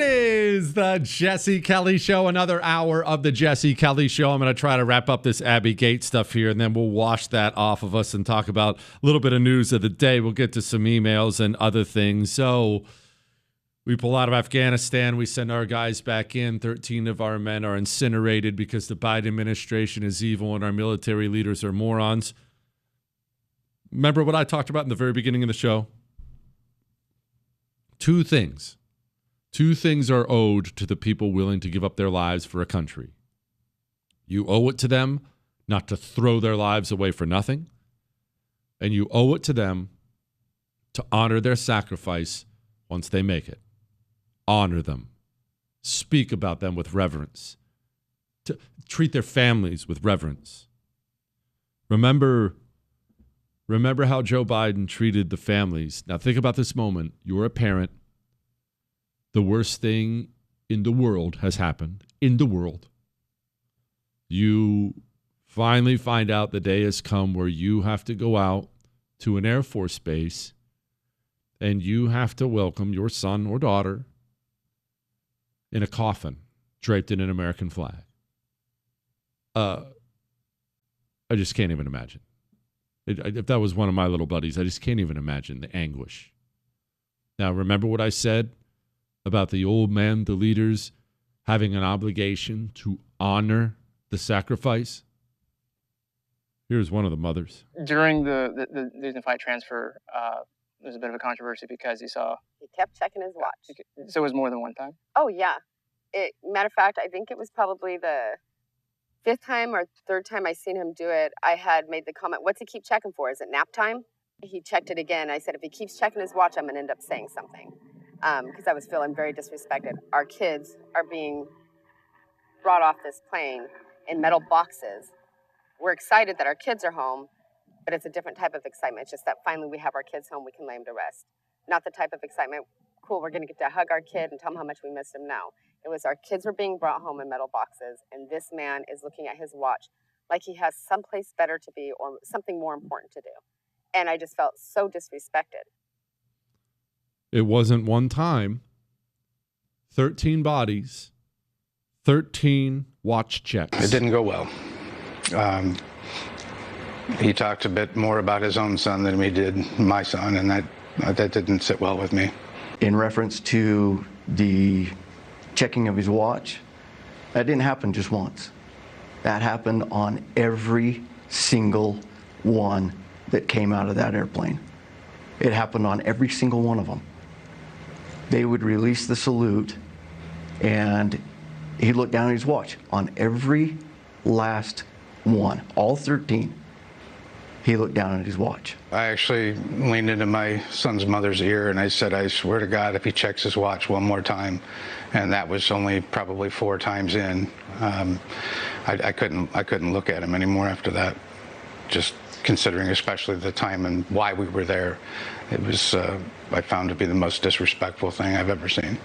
is the Jesse Kelly Show, another hour of the Jesse Kelly Show. I'm going to try to wrap up this Abby Gates stuff here, and then we'll wash that off of us and talk about a little bit of news of the day. We'll get to some emails and other things. So we pull out of Afghanistan. We send our guys back in. 13 of our men are incinerated because the Biden administration is evil and our military leaders are morons. Remember what I talked about in the very beginning of the show? Two things are owed to the people willing to give up their lives for a country. You owe it to them not to throw their lives away for nothing, and you owe it to them to honor their sacrifice once they make it. Honor them. Speak about them with reverence. To treat their families with reverence. Remember how Joe Biden treated the families. Now think about this moment. You're a parent. The worst thing in the world has happened. In the world. You finally find out the day has come where you have to go out to an Air Force base and you have to welcome your son or daughter in a coffin draped in an American flag. I just can't even imagine. If that was one of my little buddies, I just can't even imagine the anguish. Now, remember what I said about the old men, the leaders, having an obligation to honor the sacrifice? Here's one of the mothers. During the losing the fight transfer, there's a bit of a controversy because he kept checking his watch. So it was more than one time? Oh, yeah. Matter of fact, I think it was probably the fifth time or third time I seen him do it. I had made the comment, what's he keep checking for? Is it nap time? He checked it again. I said, if he keeps checking his watch, I'm going to end up saying something. Because I was feeling very disrespected. Our kids are being brought off this plane in metal boxes. We're excited that our kids are home, but it's a different type of excitement. It's just that finally we have our kids home, we can lay them to rest. Not the type of excitement, cool, we're going to get to hug our kid and tell him how much we missed him. No. It was our kids were being brought home in metal boxes, and this man is looking at his watch like he has someplace better to be or something more important to do. And I just felt so disrespected. It wasn't one time. 13 bodies, 13 watch checks. It didn't go well. He talked a bit more about his own son than he did my son, and that didn't sit well with me. In reference to the checking of his watch, that didn't happen just once. That happened on every single one that came out of that airplane. It happened on every single one of them. They would release the salute, and he looked down at his watch on every last one, all 13. He looked down at his watch. I actually leaned into my son's mother's ear and I said, I swear to God, if he checks his watch one more time, and that was only probably 4 times in, I couldn't look at him anymore after that. Just considering especially the time and why we were there, it was I found to be the most disrespectful thing I've ever seen.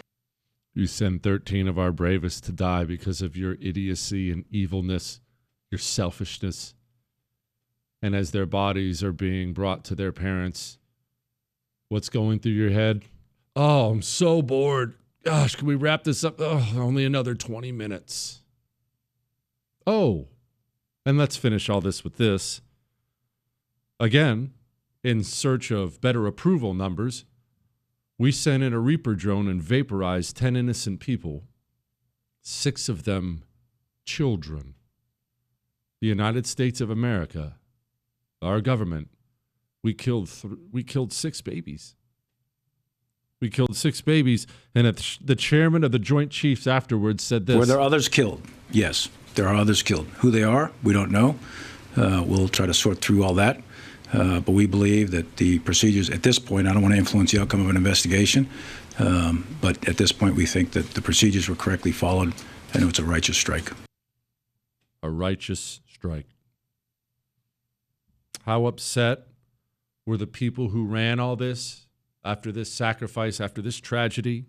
You send 13 of our bravest to die because of your idiocy and evilness, your selfishness. And as their bodies are being brought to their parents, what's going through your head? Oh, I'm so bored. Gosh, can we wrap this up? Oh, only another 20 minutes. Oh, and let's finish all this with this. Again, in search of better approval numbers, we sent in a Reaper drone and vaporized 10 innocent people, 6 of them children. The United States of America, our government, we killed 6 babies. We killed 6 babies, and the chairman of the Joint Chiefs afterwards said this. Were there others killed? Yes, there are others killed. Who they are, we don't know. We'll try to sort through all that. But we believe that the procedures at this point, I don't want to influence the outcome of an investigation, but at this point we think that the procedures were correctly followed and it was a righteous strike. A righteous strike. How upset were the people who ran all this after this sacrifice, after this tragedy?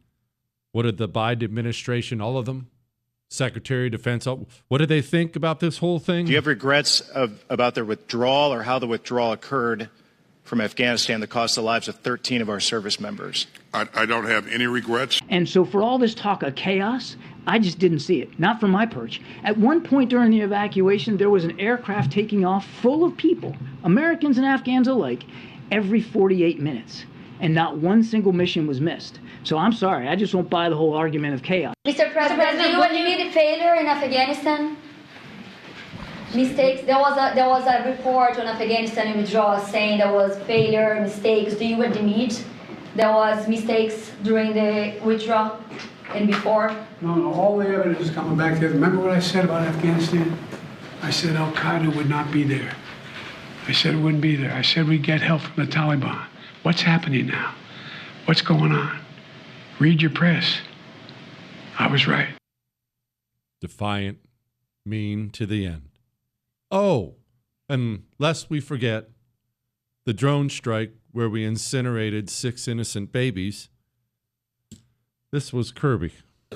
What did the Biden administration, all of them, Secretary of Defense, what did they think about this whole thing? Do you have regrets about their withdrawal or how the withdrawal occurred from Afghanistan that cost the lives of 13 of our service members. I don't have any regrets. And so for all this talk of chaos, I just didn't see it, not from my perch. At one point during the evacuation, there was an aircraft taking off full of people, Americans and Afghans alike, every 48 minutes. And not one single mission was missed. So I'm sorry, I just won't buy the whole argument of chaos. Mr. President, do you admit failure in Afghanistan? Mistakes. There was a report on Afghanistan withdrawal saying there was failure, mistakes. Do you admit there was mistakes during the withdrawal and before? No, all the evidence is coming back there. Remember what I said about Afghanistan? I said Al Qaeda would not be there. I said it wouldn't be there. I said we'd get help from the Taliban. What's happening now? What's going on? Read your press. I was right. Defiant, mean to the end. Oh, and lest we forget, the drone strike where we incinerated 6 innocent babies. This was Kirby.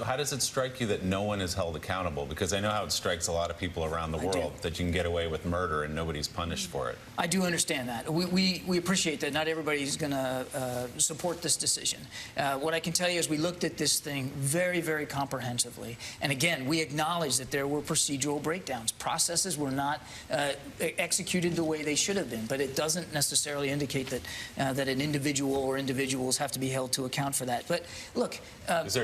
How does it strike you that no one is held accountable? Because I know how it strikes a lot of people around the world that you can get away with murder and nobody's punished for it. I do understand that. We appreciate that not everybody's going to support this decision. What I can tell you is we looked at this thing very, very comprehensively. And again, we acknowledge that there were procedural breakdowns. Processes were not executed the way they should have been. But it doesn't necessarily indicate that, that an individual or individuals have to be held to account for that. But look, is there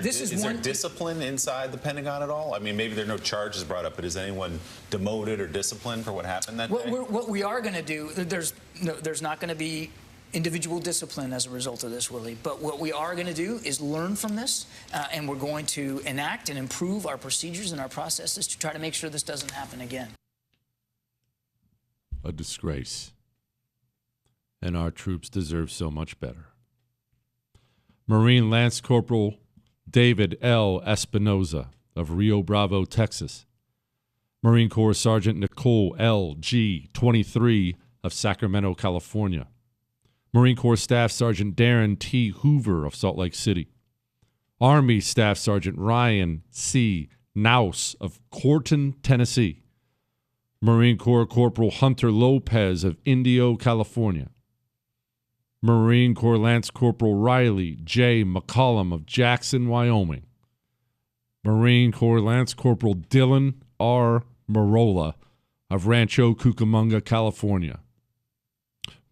discipline inside the Pentagon at all? I mean, maybe there are no charges brought up, but is anyone demoted or disciplined for what happened that day? What we are going to do, there's not going to be individual discipline as a result of this, Willie. But what we are going to do is learn from this, and we're going to enact and improve our procedures and our processes to try to make sure this doesn't happen again. A disgrace. And our troops deserve so much better. Marine Lance Corporal David L. Espinoza of Rio Bravo, Texas. Marine Corps Sergeant Nicole L. G. 23 of Sacramento, California. Marine Corps Staff Sergeant Darren T. Hoover of Salt Lake City. Army Staff Sergeant Ryan C. Naus of Corton, Tennessee. Marine Corps Corporal Hunter Lopez of Indio, California. Marine Corps Lance Corporal Riley J. McCollum of Jackson, Wyoming. Marine Corps Lance Corporal Dylan R. Marola of Rancho Cucamonga, California.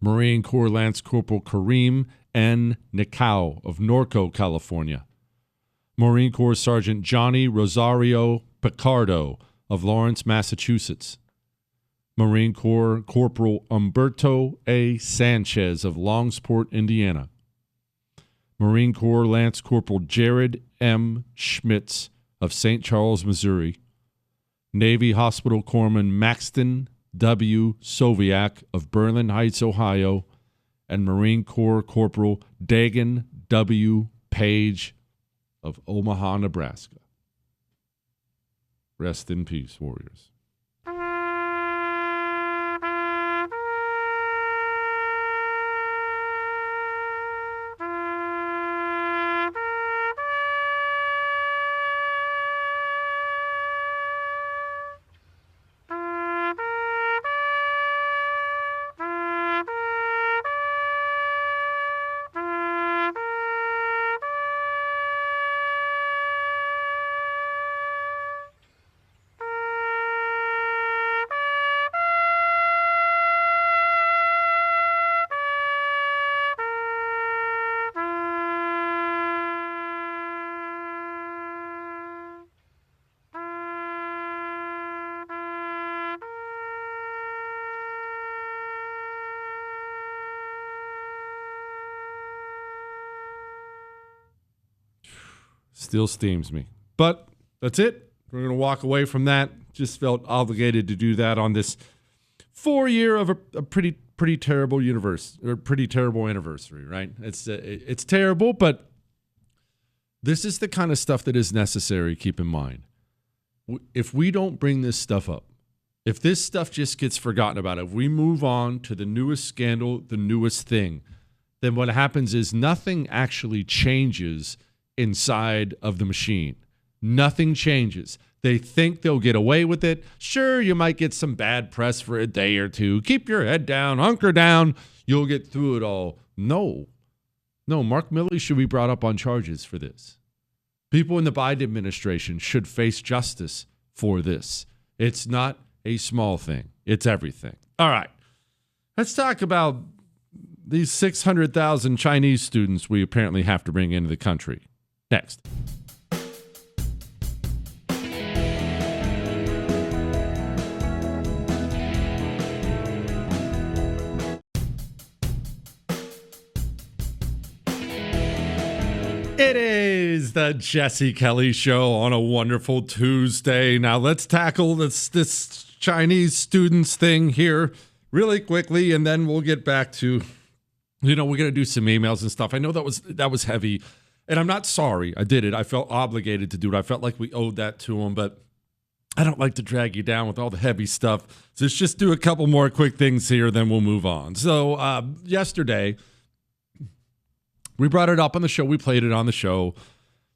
Marine Corps Lance Corporal Kareem N. Nicao of Norco, California. Marine Corps Sergeant Johnny Rosario Picardo of Lawrence, Massachusetts. Marine Corps Corporal Umberto A. Sanchez of Longsport, Indiana. Marine Corps Lance Corporal Jared M. Schmitz of St. Charles, Missouri. Navy Hospital Corpsman Maxton W. Soviak of Berlin Heights, Ohio. And Marine Corps Corporal Dagan W. Page of Omaha, Nebraska. Rest in peace, warriors. Still steams me. But that's it. We're going to walk away from that. Just felt obligated to do that on this 4-year of a pretty terrible universe, or pretty terrible anniversary, right? It's terrible, but this is the kind of stuff that is necessary, keep in mind. If we don't bring this stuff up, if this stuff just gets forgotten about, if we move on to the newest scandal, the newest thing, then what happens is nothing actually changes inside of the machine. Nothing changes. They think they'll get away with it. Sure, you might get some bad press for a day or two. Keep your head down, hunker down. You'll get through it all. No, Mark Milley should be brought up on charges for this. People in the Biden administration should face justice for this. It's not a small thing. It's everything. All right. Let's talk about these 600,000 Chinese students we apparently have to bring into the country. Next. It is the Jesse Kelly Show on a wonderful Tuesday. Now let's tackle this Chinese students thing here really quickly, and then we'll get back to, we're going to do some emails and stuff. I know that was heavy, and I'm not sorry. I did it. I felt obligated to do it. I felt like we owed that to them, but I don't like to drag you down with all the heavy stuff. So let's just do a couple more quick things here, then we'll move on. So yesterday, we brought it up on the show. We played it on the show.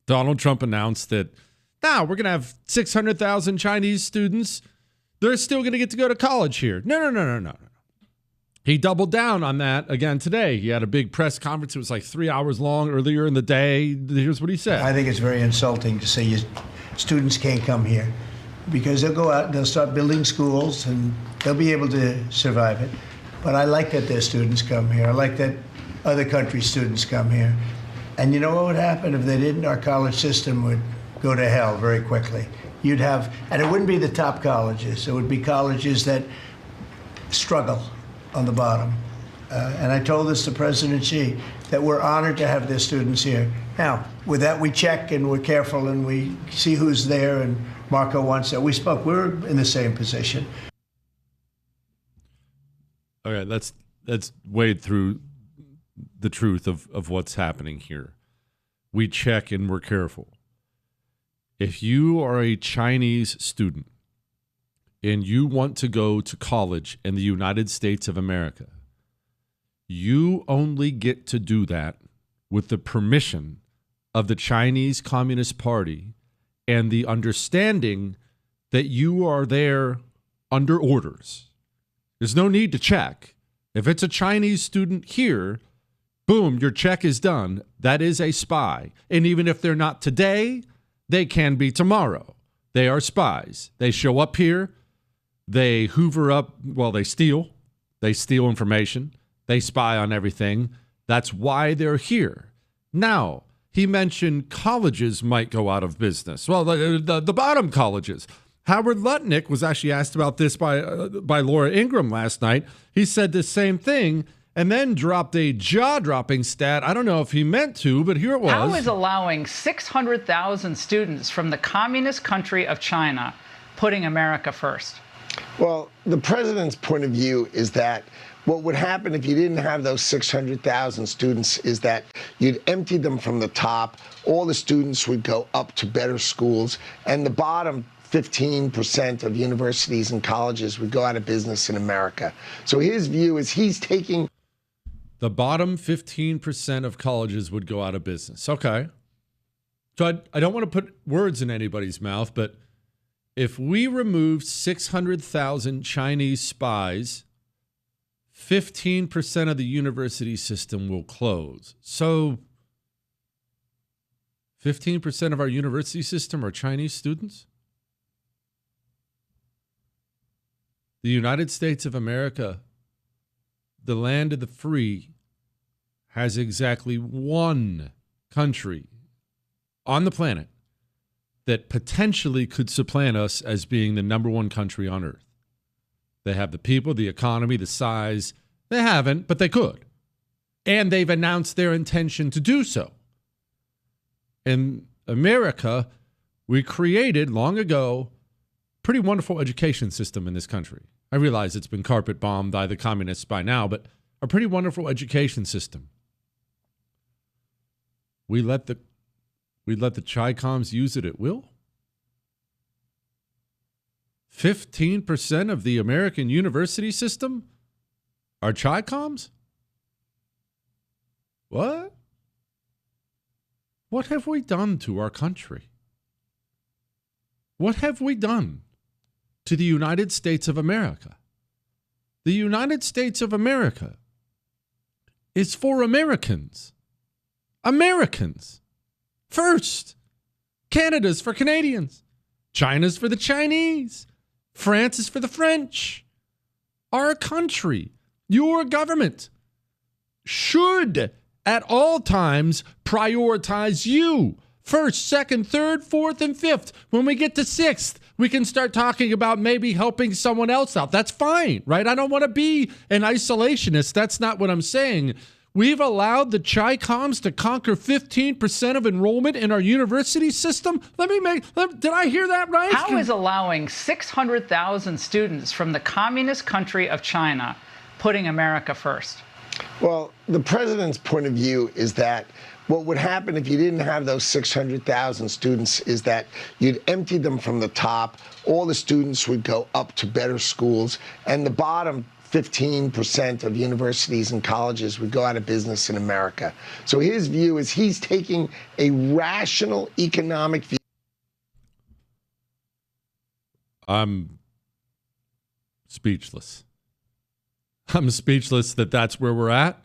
Donald Trump announced that, we're going to have 600,000 Chinese students. They're still going to get to go to college here. No. He doubled down on that again today. He had a big press conference. It was like 3 hours long earlier in the day. Here's what he said. I think it's very insulting to say students can't come here because they'll go out and they'll start building schools and they'll be able to survive it. But I like that their students come here. I like that other countries' students come here. And you know what would happen if they didn't? Our college system would go to hell very quickly. You'd have, and it wouldn't be the top colleges. It would be colleges that struggle on the bottom. And I told this to President Xi, that we're honored to have their students here. Now, with that, we check and we're careful and we see who's there. And Marco wants that. We're in the same position. Okay, let's wade through the truth of what's happening here. We check and we're careful. If you are a Chinese student and you want to go to college in the United States of America, you only get to do that with the permission of the Chinese Communist Party and the understanding that you are there under orders. There's no need to check. If it's a Chinese student here, boom, your check is done. That is a spy. And even if they're not today, they can be tomorrow. They are spies. They show up here. They hoover up, they steal. They steal information. They spy on everything. That's why they're here. Now, he mentioned colleges might go out of business. Well, the bottom colleges. Howard Lutnick was actually asked about this by Laura Ingraham last night. He said the same thing and then dropped a jaw-dropping stat. I don't know if he meant to, but here it was. How is allowing 600,000 students from the communist country of China putting America first? Well, the president's point of view is that what would happen if you didn't have those 600,000 students is that you'd empty them from the top. All the students would go up to better schools, and the bottom 15% of universities and colleges would go out of business in America. So his view is he's taking... The bottom 15% of colleges would go out of business. Okay. So I don't want to put words in anybody's mouth, but if we remove 600,000 Chinese spies, 15% of the university system will close. So 15% of our university system are Chinese students? The United States of America, the land of the free, has exactly one country on the planet that potentially could supplant us as being the number one country on earth. They have the people, the economy, the size. They haven't, but they could. And they've announced their intention to do so. In America, we created long ago a pretty wonderful education system in this country. I realize it's been carpet bombed by the communists by now, but a pretty wonderful education system. We let the Chi-Coms use it at will. 15% of the American university system are Chi-Coms? What? What have we done to our country? What have we done to the United States of America? The United States of America is for Americans. Americans first. Canada's for Canadians. China's for the Chinese. France is for the French. Our country, your government, should at all times prioritize you. First, second, third, fourth, and fifth. When we get to sixth, we can start talking about maybe helping someone else out. That's fine, right? I don't want to be an isolationist. That's not what I'm saying. We've allowed the Chi-Coms to conquer 15% of enrollment in our university system. Did I hear that right? How is allowing 600,000 students from the communist country of China putting America first? Well, the president's point of view is that what would happen if you didn't have those 600,000 students is that you'd empty them from the top, all the students would go up to better schools, and the bottom 15% of universities and colleges would go out of business in America. So his view is he's taking a rational economic view. I'm speechless. I'm speechless that that's where we're at.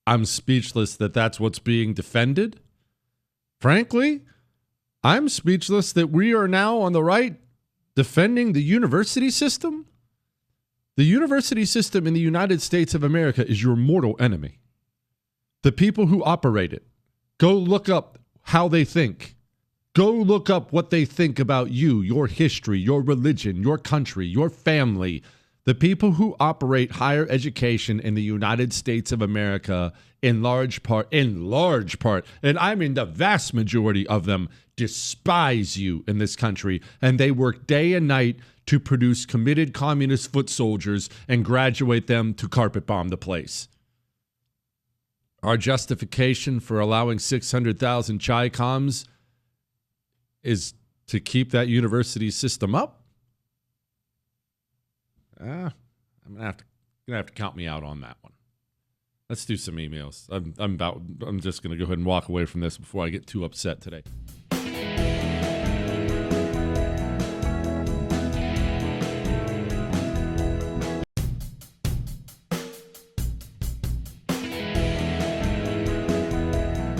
I'm speechless that that's what's being defended. Frankly, I'm speechless that we are now on the right defending the university system. The university system in the United States of America is your mortal enemy. The people who operate it. Go look up how they think. Go look up what they think about you, your history, your religion, your country, your family. The people who operate higher education in the United States of America, in large part, and I mean the vast majority of them, despise you in this country, and they work day and night to produce committed communist foot soldiers and graduate them to carpet bomb the place. Our justification for allowing 600,000 Chi-Coms is to keep that university system up? I'm gonna have to count me out on that one. Let's do some emails. I'm just gonna go ahead and walk away from this before I get too upset today.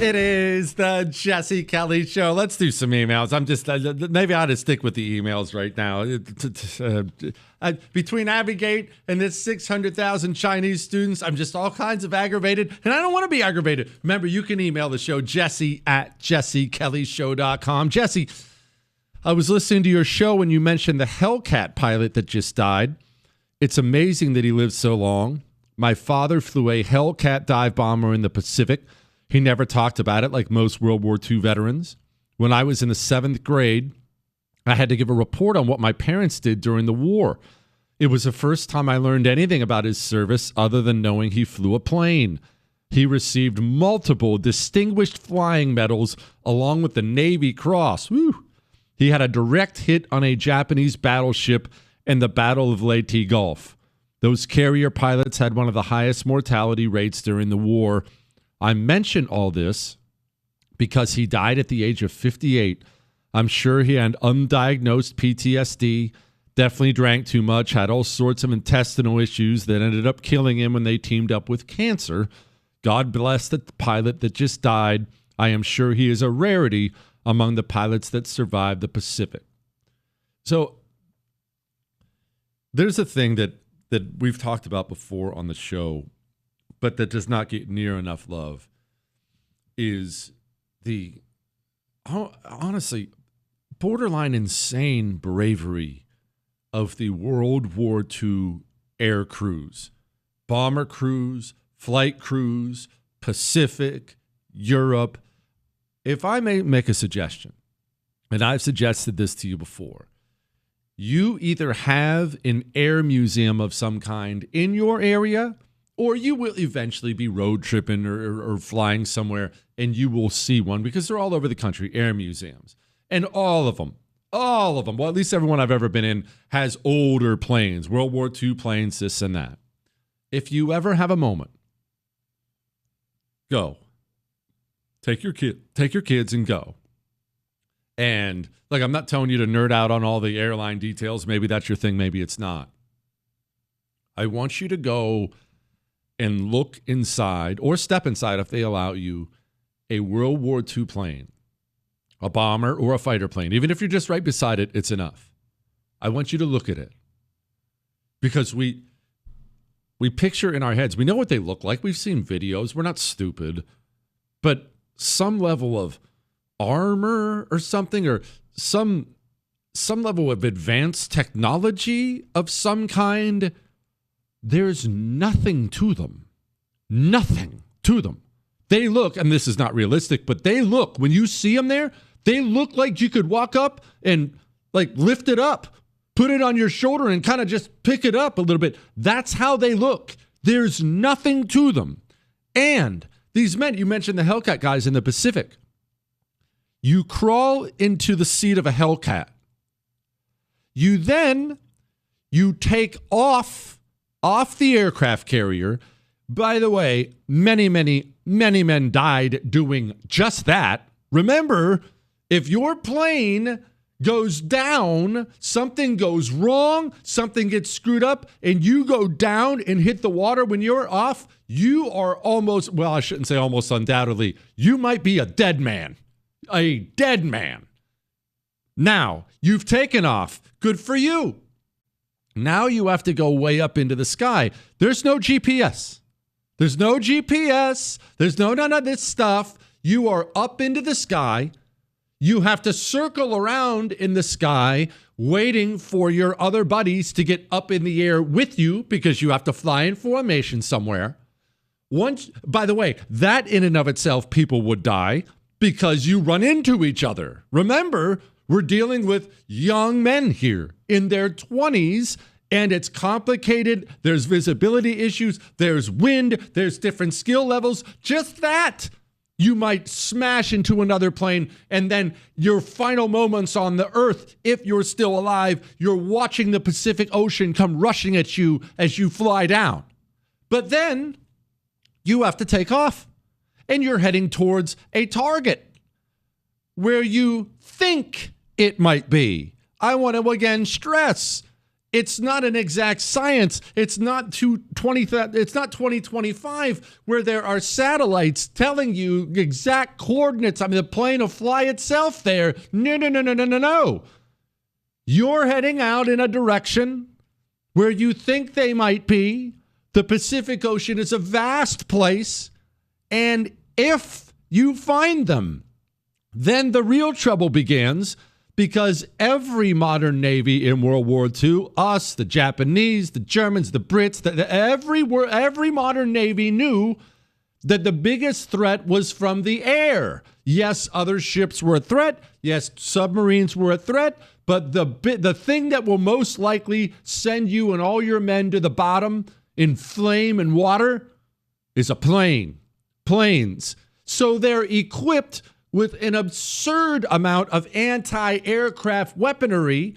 It is the Jesse Kelly Show. Let's do some emails. Maybe I ought to stick with the emails right now. Between Abigate and this 600,000 Chinese students, I'm just all kinds of aggravated, and I don't want to be aggravated. Remember, you can email the show, jesse@jessekellyshow.com. Jesse, I was listening to your show when you mentioned the Hellcat pilot that just died. It's amazing that he lived so long. My father flew a Hellcat dive bomber in the Pacific. He never talked about it like most World War II veterans. When I was in the 7th grade, I had to give a report on what my parents did during the war. It was the first time I learned anything about his service other than knowing he flew a plane. He received multiple distinguished flying medals along with the Navy Cross. Woo. He had a direct hit on a Japanese battleship in the Battle of Leyte Gulf. Those carrier pilots had one of the highest mortality rates during the war. I mention all this because he died at the age of 58. I'm sure he had undiagnosed PTSD, definitely drank too much, had all sorts of intestinal issues that ended up killing him when they teamed up with cancer. God bless the pilot that just died. I am sure he is a rarity among the pilots that survived the Pacific. So there's a thing that we've talked about before on the show, but that does not get near enough love, is the, honestly, borderline insane bravery of the World War II air crews, bomber crews, flight crews, Pacific, Europe. If I may make a suggestion, and I've suggested this to you before, you either have an air museum of some kind in your area, or you will eventually be road tripping or flying somewhere and you will see one, because they're all over the country, air museums. And all of them, well, at least everyone I've ever been in has older planes, World War II planes, this and that. If you ever have a moment, go. Take your kids and go. And like, I'm not telling you to nerd out on all the airline details. Maybe that's your thing. Maybe it's not. I want you to go and look inside or step inside, if they allow you, a World War II plane, a bomber or a fighter plane. Even if you're just right beside it, it's enough. I want you to look at it, because we picture in our heads, we know what they look like. We've seen videos. We're not stupid. But some level of armor or something, or some level of advanced technology of some kind, there's nothing to them. Nothing to them. They look, and this is not realistic, but they look, when you see them there, they look like you could walk up and like lift it up, put it on your shoulder and kind of just pick it up a little bit. That's how they look. There's nothing to them. And these men, you mentioned the Hellcat guys in the Pacific. You crawl into the seat of a Hellcat. You take off the aircraft carrier. By the way, many men died doing just that. Remember, if your plane goes down, something goes wrong, something gets screwed up, and you go down and hit the water when you're off, you are almost, well, I shouldn't say almost undoubtedly, you might be a dead man. A dead man. Now, you've taken off. Good for you. Now you have to go way up into the sky. There's no GPS. There's no GPS. There's none of this stuff. You are up into the sky. You have to circle around in the sky waiting for your other buddies to get up in the air with you, because you have to fly in formation somewhere. By the way, that in and of itself, people would die because you run into each other. Remember, we're dealing with young men here in their 20s, and it's complicated. There's visibility issues. There's wind. There's different skill levels. Just that. You might smash into another plane, and then your final moments on the earth, if you're still alive, you're watching the Pacific Ocean come rushing at you as you fly down. But then you have to take off, and you're heading towards a target where you think it might be. I want to again stress, it's not an exact science. It's not 2025 where there are satellites telling you exact coordinates. I mean, the plane will fly itself there. No. You're heading out in a direction where you think they might be. The Pacific Ocean is a vast place. And if you find them, then the real trouble begins. Because every modern Navy in World War II, us, the Japanese, the Germans, the Brits, every modern Navy knew that the biggest threat was from the air. Yes, other ships were a threat. Yes, submarines were a threat. But the thing that will most likely send you and all your men to the bottom in flame and water is a plane. Planes. So they're equipped with an absurd amount of anti-aircraft weaponry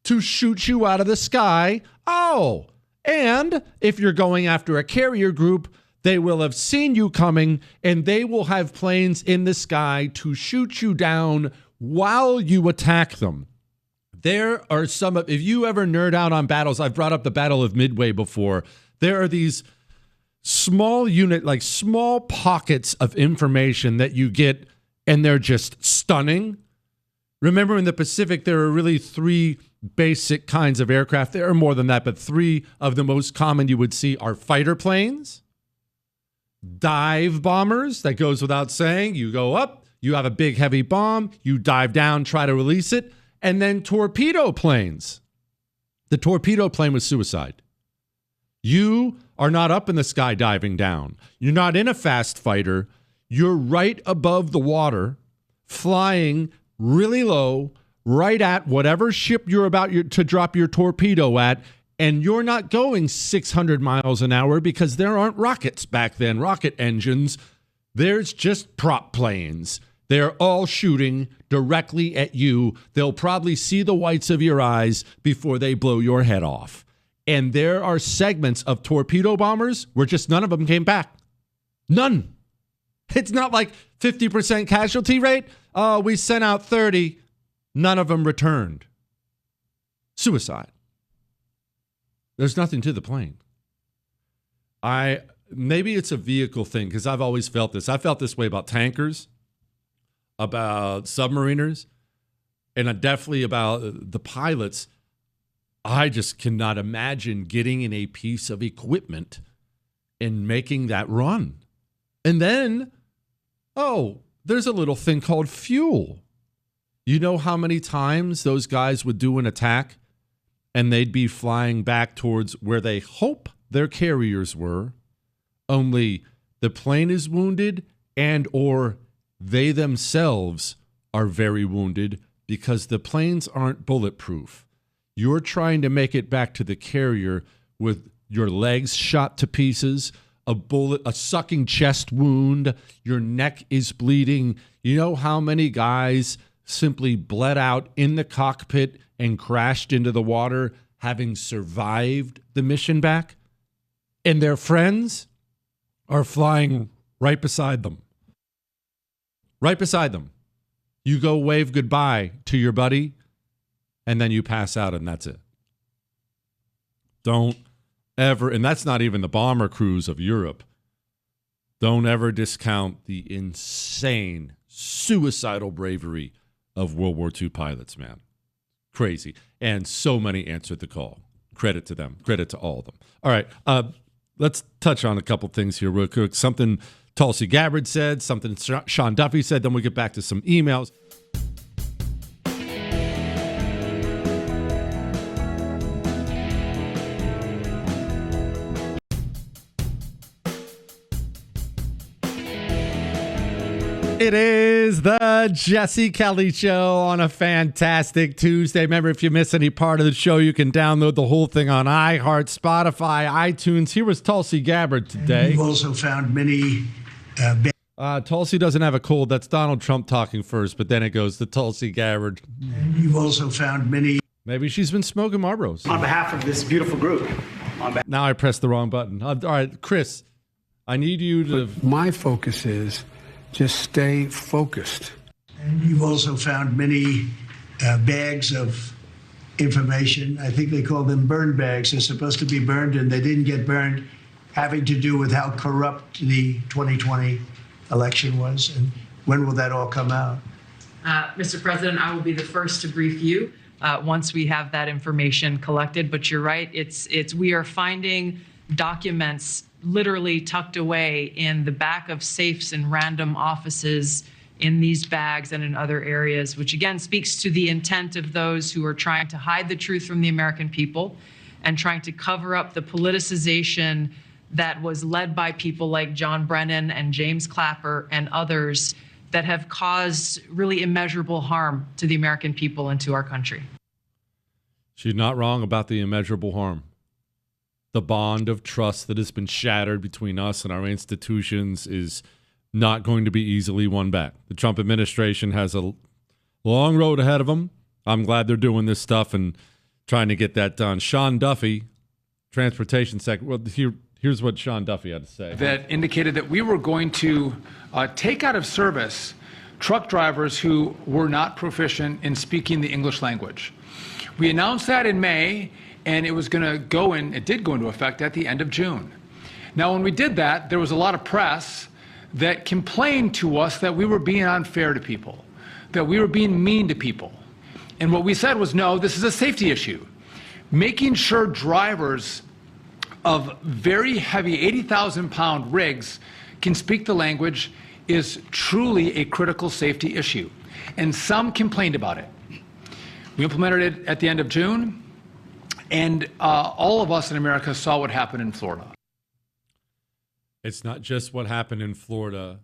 to shoot you out of the sky. Oh, and if you're going after a carrier group, they will have seen you coming, and they will have planes in the sky to shoot you down while you attack them. There are some of, if you ever nerd out on battles, I've brought up the Battle of Midway before. There are these small small pockets of information that you get, and they're just stunning. Remember, in the Pacific, there are really three basic kinds of aircraft. There are more than that, but three of the most common you would see are fighter planes, dive bombers, that goes without saying. You go up, you have a big heavy bomb, you dive down, try to release it, and then torpedo planes. The torpedo plane was suicide. You are not up in the sky diving down. You're not in a fast fighter. You're right above the water, flying really low, right at whatever ship you're about to drop your torpedo at, and you're not going 600 miles an hour because there aren't rockets back then, rocket engines. There's just prop planes. They're all shooting directly at you. They'll probably see the whites of your eyes before they blow your head off. And there are segments of torpedo bombers where just none of them came back. None. It's not like 50% casualty rate. Oh, we sent out 30. None of them returned. Suicide. There's nothing to the plane. Maybe it's a vehicle thing, because I've always felt this. I felt this way about tankers, about submariners, and definitely about the pilots. I just cannot imagine getting in a piece of equipment and making that run. And then, there's a little thing called fuel. You know how many times those guys would do an attack and they'd be flying back towards where they hope their carriers were, only the plane is wounded and or they themselves are very wounded because the planes aren't bulletproof. You're trying to make it back to the carrier with your legs shot to pieces, a sucking chest wound, your neck is bleeding. You know how many guys simply bled out in the cockpit and crashed into the water, having survived the mission back? And their friends are flying right beside them. Right beside them. You go wave goodbye to your buddy, and then you pass out, and that's it. Don't ever, and that's not even the bomber crews of Europe. Don't ever discount the insane, suicidal bravery of World War II pilots, man. Crazy. And so many answered the call. Credit to them. Credit to all of them. All right. Let's touch on a couple things here real quick. Something Tulsi Gabbard said, something Sean Duffy said, then we'll get back to some emails. It is the Jesse Kelly Show on a fantastic Tuesday. Remember, if you miss any part of the show, you can download the whole thing on iHeart, Spotify, iTunes. Here was Tulsi Gabbard today. We've also found many... Tulsi doesn't have a cold. That's Donald Trump talking first, but then it goes to Tulsi Gabbard. And you've also found many... Maybe she's been smoking Marlboros. On behalf of this beautiful group. Now I pressed the wrong button. All right, Chris, I need you to... My focus is just stay focused. And you've also found many bags of information. I think they call them burn bags. They're supposed to be burned, and they didn't get burned, having to do with how corrupt the 2020 election was. And when will that all come out? Mr. President, I will be the first to brief you once we have that information collected. But you're right, we are finding documents literally tucked away in the back of safes in random offices in these bags and in other areas, which again speaks to the intent of those who are trying to hide the truth from the American people and trying to cover up the politicization that was led by people like John Brennan and James Clapper and others that have caused really immeasurable harm to the American people and to our country. She's not wrong about the immeasurable harm. The bond of trust that has been shattered between us and our institutions is not going to be easily won back. The Trump administration has a long road ahead of them. I'm glad they're doing this stuff and trying to get that done. Sean Duffy, Transportation Secretary. Well, here's what Sean Duffy had to say. That indicated that we were going to take out of service truck drivers who were not proficient in speaking the English language. We announced that in May, and it was going to go in, it did go into effect at the end of June. Now, when we did that, there was a lot of press that complained to us that we were being unfair to people, that we were being mean to people. And what we said was, no, this is a safety issue. Making sure drivers of very heavy 80,000-pound rigs can speak the language is truly a critical safety issue. And some complained about it. We implemented it at the end of June. And all of us in America saw what happened in Florida. It's not just what happened in Florida,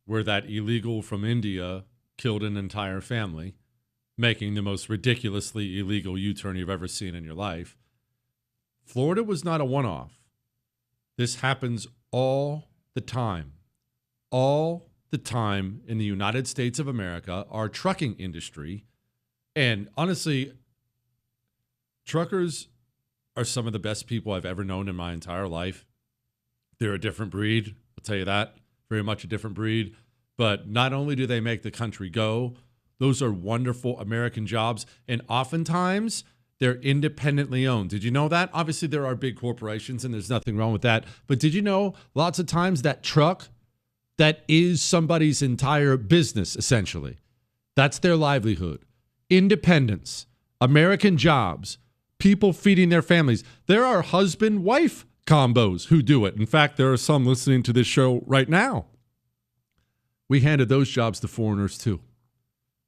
where that illegal from India killed an entire family, making the most ridiculously illegal U-turn you've ever seen in your life. Florida was not a one-off. This happens all the time. All the time in the United States of America, our trucking industry, and honestly, truckers are some of the best people I've ever known in my entire life. They're a different breed, I'll tell you that. Very much a different breed. But not only do they make the country go, Those are wonderful American jobs, and oftentimes they're independently owned. Did you know that? Obviously, there are big corporations, and there's nothing wrong with that. But did you know lots of times that truck, that is somebody's entire business, essentially. That's their livelihood. Independence, American jobs, people feeding their families. There are husband-wife combos who do it. In fact, there are some listening to this show right now. We handed those jobs to foreigners too.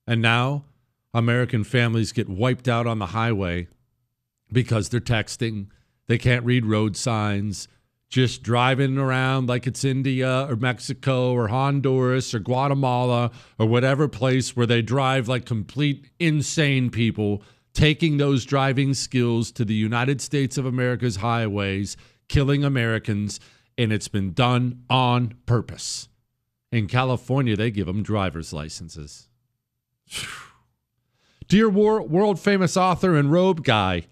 And now American families get wiped out on the highway because they're texting. They can't read road signs, just driving around like it's India or Mexico or Honduras or Guatemala or whatever place where they drive like complete insane people, taking those driving skills to the United States of America's highways, killing Americans, and it's been done on purpose. In California, they give them driver's licenses. Dear world-famous author and robe guy,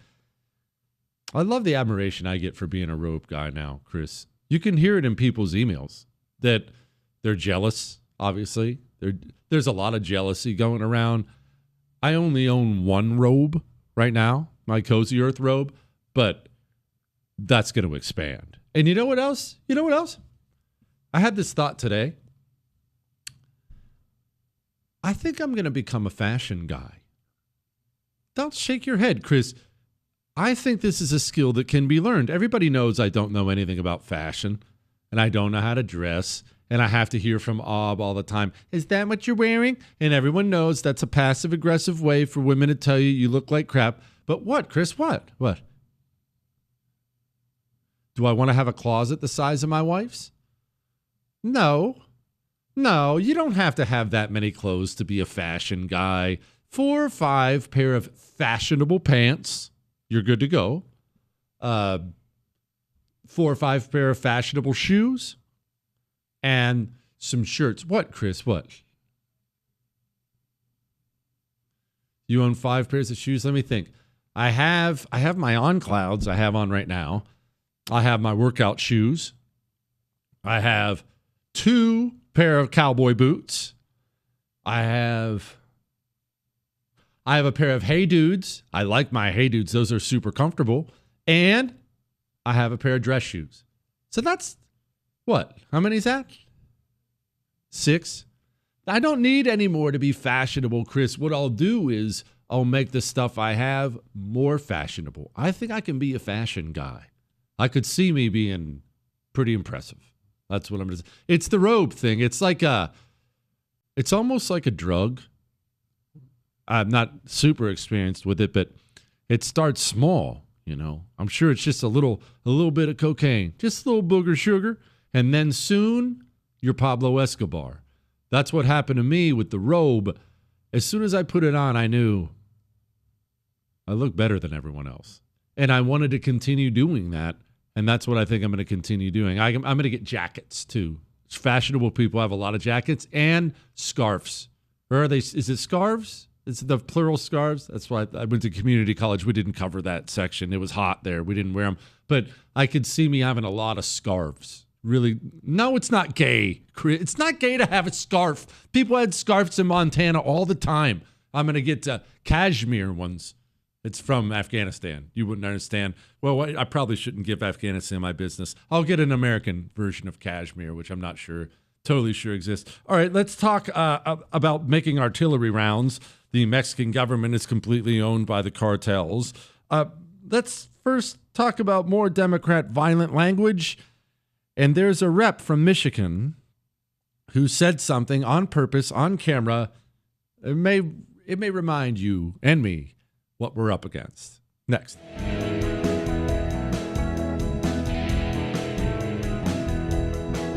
I love the admiration I get for being a robe guy now, Chris. You can hear it in people's emails that they're jealous, obviously. There's a lot of jealousy going around. I only own one robe right now, my Cozy Earth robe, but that's going to expand. And you know what else? I had this thought today. I think I'm going to become a fashion guy. Don't shake your head, Chris. I think this is a skill that can be learned. Everybody knows I don't know anything about fashion, and I don't know how to dress, and I have to hear from Ob all the time, is that what you're wearing? And everyone knows that's a passive-aggressive way for women to tell you look like crap. But what, Chris, what? Do I want to have a closet the size of my wife's? No, you don't have to have that many clothes to be a fashion guy. 4 or 5 pair of fashionable pants, you're good to go. 4 or 5 pair of fashionable shoes and some shirts. What, Chris? What? You own 5 pairs of shoes? Let me think. I have my On Clouds I have on right now. I have my workout shoes. I have 2 pair of cowboy boots. I have a pair of Hey Dudes. I like my Hey Dudes. Those are super comfortable. And I have a pair of dress shoes. So that's what? How many is that? 6. I don't need any more to be fashionable, Chris. What I'll do is I'll make the stuff I have more fashionable. I think I can be a fashion guy. I could see me being pretty impressive. That's what I'm going to say. It's the robe thing. It's almost like a drug. I'm not super experienced with it, but it starts small, you know. I'm sure it's just a little bit of cocaine, just a little booger sugar, and then soon you're Pablo Escobar. That's what happened to me with the robe. As soon as I put it on, I knew I looked better than everyone else. And I wanted to continue doing that, and that's what I think I'm going to continue doing. I'm going to get jackets, too. Fashionable people have a lot of jackets and scarves. Or are they? Is it scarves? It's the plural scarves. That's why I went to community college. We didn't cover that section. It was hot there. We didn't wear them. But I could see me having a lot of scarves. Really? No, it's not gay. It's not gay to have a scarf. People had scarves in Montana all the time. I'm going to get cashmere ones. It's from Afghanistan. You wouldn't understand. Well, I probably shouldn't give Afghanistan my business. I'll get an American version of cashmere, which I'm not totally sure exists. All right, let's talk about making artillery rounds. The Mexican government is completely owned by the cartels. Let's first talk about more Democrat violent language. And there's a rep from Michigan who said something on purpose, on camera. It may remind you and me what we're up against. Next.